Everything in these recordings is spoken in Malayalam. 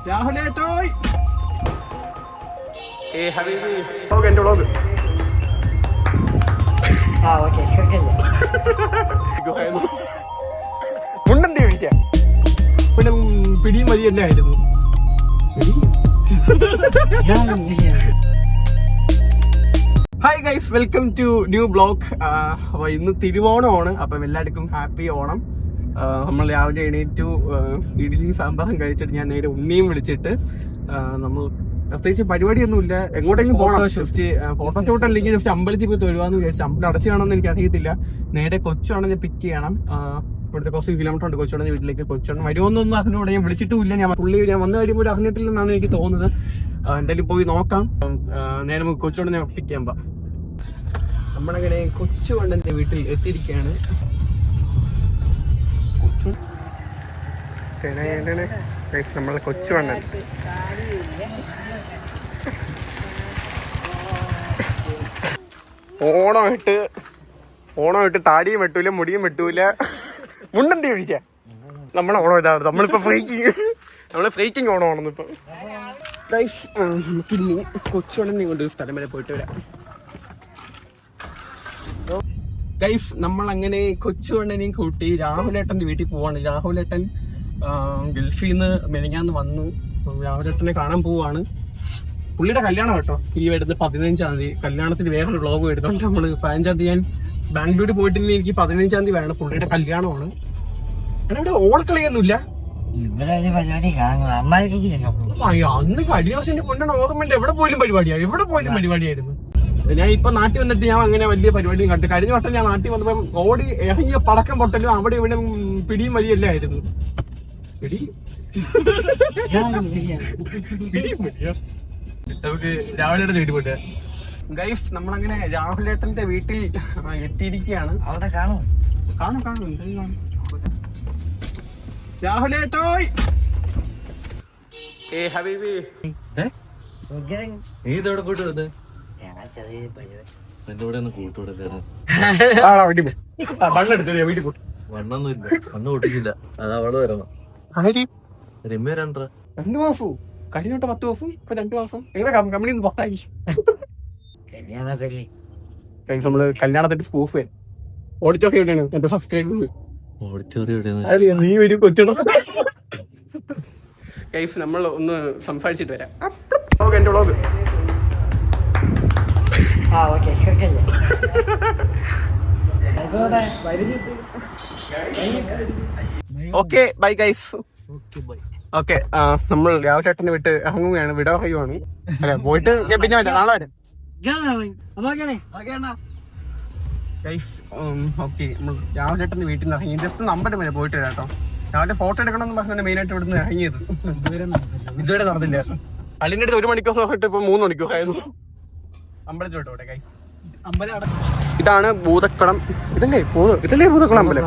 രാഹുലേട്ടോയ് ഹബീബി എന്റെ വ്ളോഗ് മുണ്ടെന്തേ വിളിച്ച പിന്നെ പിടിയും വലിയ തന്നെ ആയിരുന്നു. Hi guys, welcome to new blog. അപ്പൊ ഇന്ന് തിരുവോണമാണ്. അപ്പം എല്ലാവർക്കും ഹാപ്പി ഓണം. നമ്മൾ രാവിലെ എണീറ്റു, ഇഡ്ഡലിയും സാമ്പാറും കഴിച്ചിട്ട് ഞാൻ നേരെ ഉണ്ണിയും വിളിച്ചിട്ട് നമ്മൾ പ്രത്യേകിച്ച് പരിപാടിയൊന്നുമില്ല, എങ്ങോട്ടെങ്കിലും പോകണം. ഫോട്ടോ ഷൂട്ട് അല്ലെങ്കിൽ ജസ്റ്റ് അമ്പലത്തിൽ പോയി തൊഴുവാന്ന് വിചാരിച്ചു. അമ്പലം അടച്ചു കാണുമെന്ന് എനിക്ക് അറിയത്തില്ല. നേരെ കൊച്ചുവാണെങ്കിൽ പിക്ക് ചെയ്യണം. ഇവിടുത്തെ കുറച്ച് കിലോമീറ്റർ ഉണ്ട് കൊച്ചുവാണെങ്കിൽ വീട്ടിലേക്ക്. കൊച്ചുവാണ് വരുമോന്നൊന്നും അറിഞ്ഞൂടെ, ഞാൻ വിളിച്ചിട്ടുമില്ല. ഞാൻ വന്നു കഴിയുമ്പോൾ അറിഞ്ഞിട്ടില്ലെന്നാണ് എനിക്ക് തോന്നുന്നത്. എന്തായാലും പോയി നോക്കാം. നേരെ നമുക്ക് കൊച്ചുകൊണ്ട് ഞാൻ പിക്ക് ചെയ്യാൻ പോവാം. നമ്മളങ്ങനെ കൊച്ചുവണ്ണന്റെ വീട്ടിൽ എത്തിയിരിക്കുകയാണ്. നമ്മളെ കൊച്ചുവണ്ണൻ ഓണമായിട്ട് താടിയും വെട്ടൂല, മുടിയും വെട്ടൂല, മുണ്ടെന്തേ കഴിച്ച നമ്മളെ ഓണം ഇതാണ്. നമ്മളിപ്പോ ഫ്രീക്കിങ് ഓണമാണെന്ന് ഇപ്പൊ. നമുക്കിനി കൊച്ചുവണ്ണനെ കൊണ്ട് ഒരു സ്ഥലം വരെ പോയിട്ട് വരാം. ഗൈസ്, നമ്മൾ അങ്ങനെ കൊച്ചുവണ്ണനെയും കൂട്ടി രാഹുലേട്ടന്റെ വീട്ടിൽ പോവാണ്. രാഹുലേട്ടൻ ഗൾഫിൽ നിന്ന് മെനിഞ്ഞാന്ന് വന്നു. രാഹുലേട്ടനെ കാണാൻ പോവാണ്. പുള്ളിയുടെ കല്യാണം കേട്ടോ, ഈ വരുന്ന 15-ാം തീയതി. കല്യാണത്തിന് വേറൊരു വ്ളോഗ് എടുത്തോണ്ട് നമ്മള് 15-ാം തീയതി ഞാൻ ബാംഗ്ലൂർ പോയിട്ടില്ല. എനിക്ക് 15-ാം തീയതി വേണം. പുള്ളിയുടെ കല്യാണമാണ്. ഇവിടെ ഓടക്കളിയൊന്നുമില്ല. അന്ന് കഴിഞ്ഞ ദിവസം എന്റെ കൊണ്ടാണ് ഓർമ്മ. എവിടെ പോലും പരിപാടിയായിരുന്നു. ഞാൻ ഇപ്പൊ നാട്ടിൽ വന്നിട്ട് ഞാൻ അങ്ങനെ വലിയ പരിപാടിയും കണ്ടു. കഴിഞ്ഞ വട്ടം ഞാൻ നാട്ടിൽ വന്നപ്പോ ഓടി ഇറങ്ങിയ പടക്കം പൊട്ടലും അവിടെ ഇവിടെ പിടിയും വലിയല്ലേ ആയിരുന്നു. നമുക്ക് രാഹുലേട്ടന്റെ വീട്ടിൽ പോയിട്ട് ഗൈസ്, നമ്മളങ്ങനെ രാഹുലേട്ടന്റെ വീട്ടിൽ എത്തിയിരിക്കുകയാണ്. അവിടെ കാണും. രാഹുലേട്ടോയ് ഹബീബി, നീ ഇതോടെ പോയിട്ട് വന്നത്? എന്റെ കൂടെ ഒന്ന് കൂട്ടുകൂടലാണ്. വണ്ണൊന്നുമില്ല, വണ്ണ് പൊട്ടിക്കില്ല. അത് അവള് വരണം. രമ്യ 2 മാസം കഴിഞ്ഞോട്ട് 10 മാസം, ഇപ്പൊ 2 മാസം. എങ്ങനെ കമ്പനി പുറത്താക്കി. നമ്മള് കല്യാണത്തിന്റെ പ്രൂഫ് ഓഡിറ്റോറിയം എവിടെയാണ്? എന്റെ സബ്സ്ക്രൈബേഴ്സ് ഓഡിറ്റോറിയം നീ വരും കൊച്ചണോ. ഗൈസ്, നമ്മൾ ഒന്ന് സംസാരിച്ചിട്ട് വരാം. എന്റെ vlog okay bye guys. Okay, നമ്മൾ രാഹുലേട്ടനെ വിട്ട് ഇറങ്ങുകയാണ്. വിടവായുവാണ്. അല്ലെ, പോയിട്ട് പിന്നെ നാളെ വരാം. ഓക്കെ, നമ്മൾ രാഹുലേട്ടന്റെ വീട്ടിൽ നിന്ന് ഇറങ്ങി. ജസ്റ്റ് നമ്പർ വരെ പോയിട്ട് വരാം കേട്ടോ. രാവിലെ ഫോട്ടോ എടുക്കണമെന്ന് പറഞ്ഞാൽ മെയിനായിട്ട് ഇവിടുന്ന് ഇറങ്ങിയത്. ഇതുവരെ നടന്നില്ല. അളിന്റെ അടുത്ത് 1 മണിക്കൂർ നോക്കിട്ട് ഇപ്പൊ 3 മണിക്കൂർ ആയിരുന്നു. അമ്പലത്തിലോട്ട് കൈ. ഇതാണ് ഭൂതക്കുളം. ഇതല്ലേ ഭൂതക്കുളം അമ്പലം?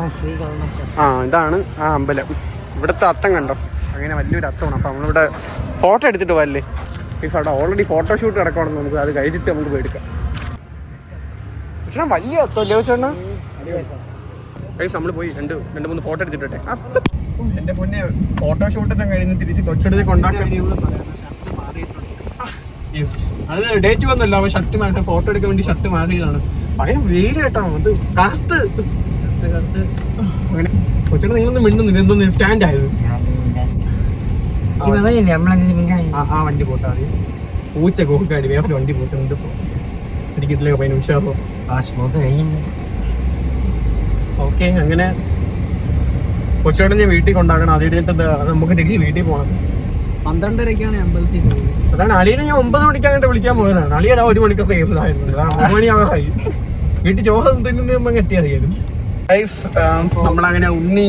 ഇതാണ് ആ അമ്പലം. ഇവിടുത്തെ അത്തം കണ്ടോ, അങ്ങനെ വലിയൊരു അത്തമാണ്. അപ്പൊ നമ്മളിവിടെ ഫോട്ടോ എടുത്തിട്ട് പോയല്ലേ. അവിടെ ഓൾറെഡി ഫോട്ടോഷൂട്ട് നടക്കണമെന്ന് നമുക്ക് അത് കഴിച്ചിട്ട് നമുക്ക് പോയി എടുക്കാം. പക്ഷേ വലിയ അത്തല്ലേ ചേട്ടാ. ഗൈസ്, നമ്മൾ പോയി 2-3 ഫോട്ടോ എടുത്തിട്ടെ. എന്റെ പൊന്നെ, ഫോട്ടോഷൂട്ടിനെ കഴിഞ്ഞ് തിരിച്ച് കൊച്ചെടുത്ത് കൊണ്ടാക്കാൻ അത് ഡേറ്റ് വന്നല്ലോ. അവൻ ഷർട്ട് മാറ്റി ഫോട്ടോ എടുക്കാൻ വേണ്ടി ഷർട്ട് മാറ്റിയതാണ്. ഭയങ്കര വെയില് കേട്ടോ. അത് കറുത്ത് അങ്ങനെ. കൊച്ചേട്ടൻ നിങ്ങളൊന്നും മിണ്ടുന്നില്ല. എന്തോന്ന് സ്റ്റാൻഡ് ആയത്? ആ വണ്ടി പോട്ടാ മതി. പൂച്ച കോക്കാടി വേറെ വണ്ടി പോട്ടുണ്ട്. ഇരിക്കത്തില്ലേ 15 നിമിഷമാകുമ്പോ. ഓക്കെ, അങ്ങനെ കൊച്ചേട്ടൻ ഞാൻ വീട്ടിൽ കൊണ്ടാക്കണം. അത് കഴിഞ്ഞിട്ട് നമുക്ക് തിരിച്ച് വീട്ടിൽ പോകണം. 12:30 അമ്പലത്തിൽ പോകുന്നത്. അതാണ് അളിയനെ ഞാൻ 9 മണിക്കായിട്ട് വിളിക്കാൻ പോയതാണ്. അളിയ 1 മണിക്കൂർ സേഫായിരുന്നു. 1 മണിയാകായി. വീട്ടിൽ ചോറ് തിന്നുമ്പോൾ എത്തിയാൽ മതിയായിരുന്നു. നമ്മളങ്ങനെ ഉണ്ണി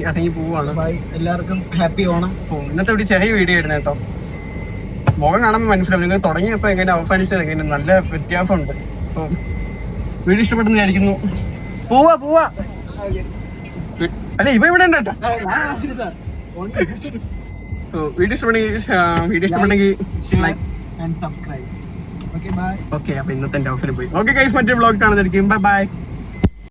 ഇറങ്ങി പോവാണ്. എല്ലാവർക്കും ഹാപ്പി ഓണം. ഇന്നത്തെ ഇവിടെ ചെറിയ വീഡിയോ ആയിരുന്നു കേട്ടോ. മുഖം കാണുമ്പോൾ മനസ്സിലാവും. നിങ്ങൾ തുടങ്ങിയപ്പോ എങ്ങനെ അവസാനിച്ചത് എങ്ങനെ നല്ല വ്യത്യാസമുണ്ട്. അപ്പൊ വീഡിയോ ഇഷ്ടപ്പെട്ടെന്ന് വിചാരിക്കുന്നു. പോവാ അല്ല, ഇവ ഇവിടെ ഉണ്ട് കേട്ടോ. വീഡിയോ ഇഷ്ടപ്പെട്ടെങ്കിൽ ലൈക്ക് ആൻഡ് സബ്സ്ക്രൈബ്. ഓക്കെ, അപ്പൊ ഇന്നത്തെ എന്റെ ഓഫിൽ പോയി. ഓക്കെ ഗൈസ്, മറ്റൊരു വ്ളോഗ് കാണുന്നതായിരിക്കും. ബൈ.